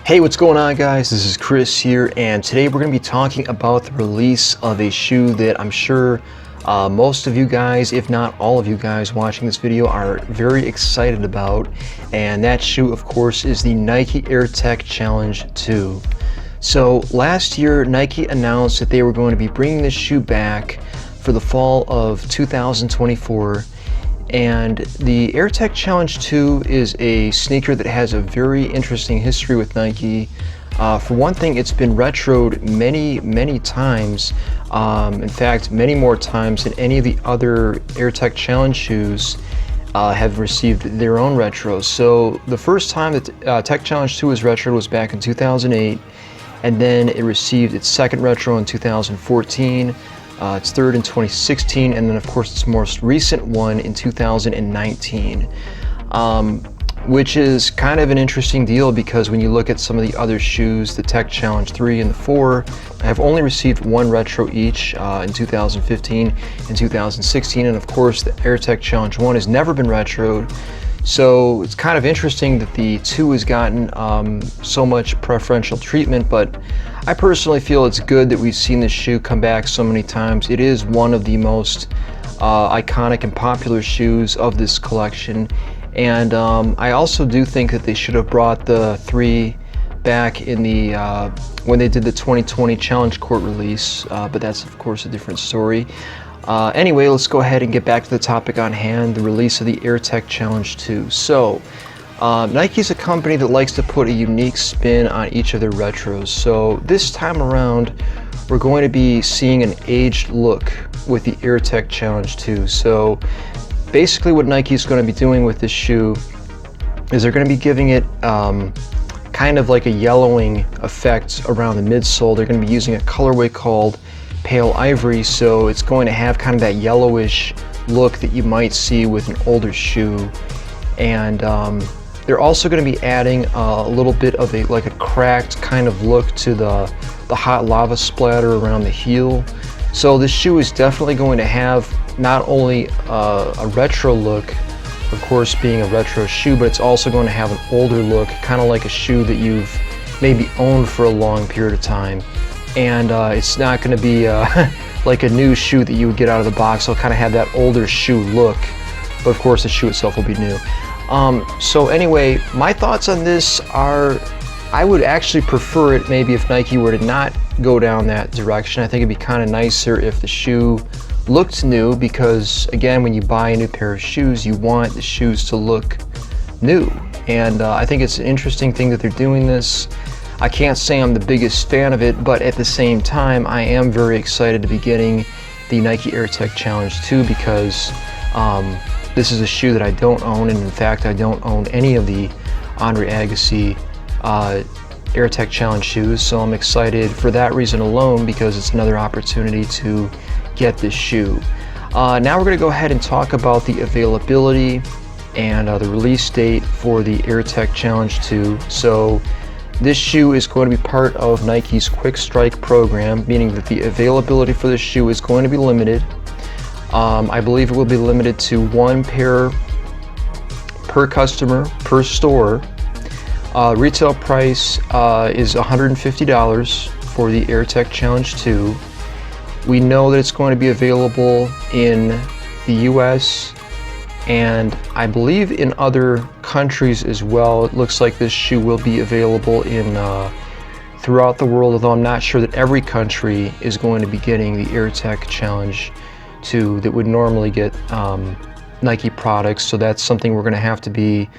Hey, what's going on, guys? This is Chris here, and today we're going to be talking about the release of a shoe that I'm sure most of you guys, if not all of you guys watching this video, are very excited about. And that shoe, of course, is the Nike Air Tech Challenge 2. So last year, Nike announced that they were going to be bringing this shoe back for the fall of 2024. And the Air Tech Challenge 2 is a sneaker that has a very interesting history with Nike. For one thing, it's been retroed many times. In fact, many more times than any of the other Air Tech Challenge shoes have received their own retros. So the first time that Tech Challenge 2 was retroed was back in 2008, and then it received its second retro in 2014. Its third in 2016, and then of course its most recent one in 2019, which is kind of an interesting deal because when you look at some of the other shoes, the Tech Challenge 3 and the 4 have only received one retro each in 2015 and 2016, and of course the Air Tech Challenge 1 has never been retroed. So it's kind of interesting that the 2 has gotten so much preferential treatment, but I personally feel it's good that we've seen this shoe come back so many times. It is one of the most iconic and popular shoes of this collection, and I also do think that they should have brought the 3 back in the when they did the 2020 Challenge Court release, but that's of course a different story. Anyway, let's go ahead and get back to the topic on hand, the release of the Air Tech Challenge 2. So, Nike's a company that likes to put a unique spin on each of their retros. So this time around, we're going to be seeing an aged look with the Air Tech Challenge 2. So basically what Nike's going to be doing with this shoe is they're going to be giving it kind of like a yellowing effect around the midsole. They're going to be using a colorway called Pale Ivory, so it's going to have kind of that yellowish look that you might see with an older shoe. And they're also going to be adding a little bit of a cracked kind of look to the hot lava splatter around the heel. So this shoe is definitely going to have not only a retro look, of course being a retro shoe, but it's also going to have an older look, kind of like a shoe that you've maybe owned for a long period of time. And it's not going to be like a new shoe that you would get out of the box. It'll kind of have that older shoe look, but of course the shoe itself will be new. So anyway, my thoughts on this are, I would actually prefer it maybe if Nike were to not go down that direction. I think it'd be kind of nicer if the shoe looked new, because again, when you buy a new pair of shoes, you want the shoes to look new. And I think it's an interesting thing that they're doing this. I can't say I'm the biggest fan of it, but at the same time, I am very excited to be getting the Nike Air Tech Challenge 2 because this is a shoe that I don't own, and in fact, I don't own any of the Andre Agassi Air Tech Challenge shoes, so I'm excited for that reason alone because it's another opportunity to get this shoe. Now we're going to go ahead and talk about the availability and the release date for the Air Tech Challenge 2. So this shoe is going to be part of Nike's Quick Strike program, meaning that the availability for this shoe is going to be limited. I believe it will be limited to 1 pair per customer, per store. Retail price is $150 for the Air Tech Challenge 2. We know that it's going to be available in the US and I believe in other countries as well. It looks like this shoe will be available in throughout the world, although I'm not sure that every country is going to be getting the Air Tech Challenge 2 that would normally get Nike products, so that's something we're going to have to be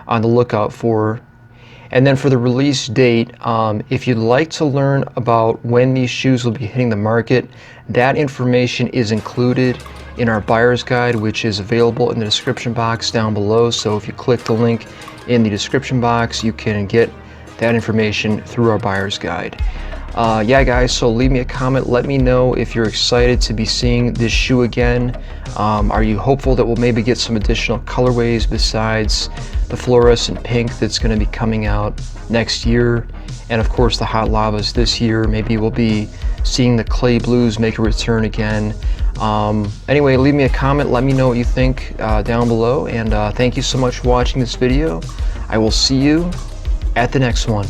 on the lookout for. And then for the release date, if you'd like to learn about when these shoes will be hitting the market, that information is included in our buyer's guide, which is available in the description box down below. So if you click the link in the description box, you can get that information through our buyer's guide. Yeah guys, so leave me a comment, let me know if you're excited to be seeing this shoe again. Are you hopeful that we'll maybe get some additional colorways besides the fluorescent pink that's going to be coming out next year, and of course the hot lavas this year? Maybe we'll be seeing the clay blues make a return again. Anyway, leave me a comment, let me know what you think down below, and thank you so much for watching this video. I will see you at the next one.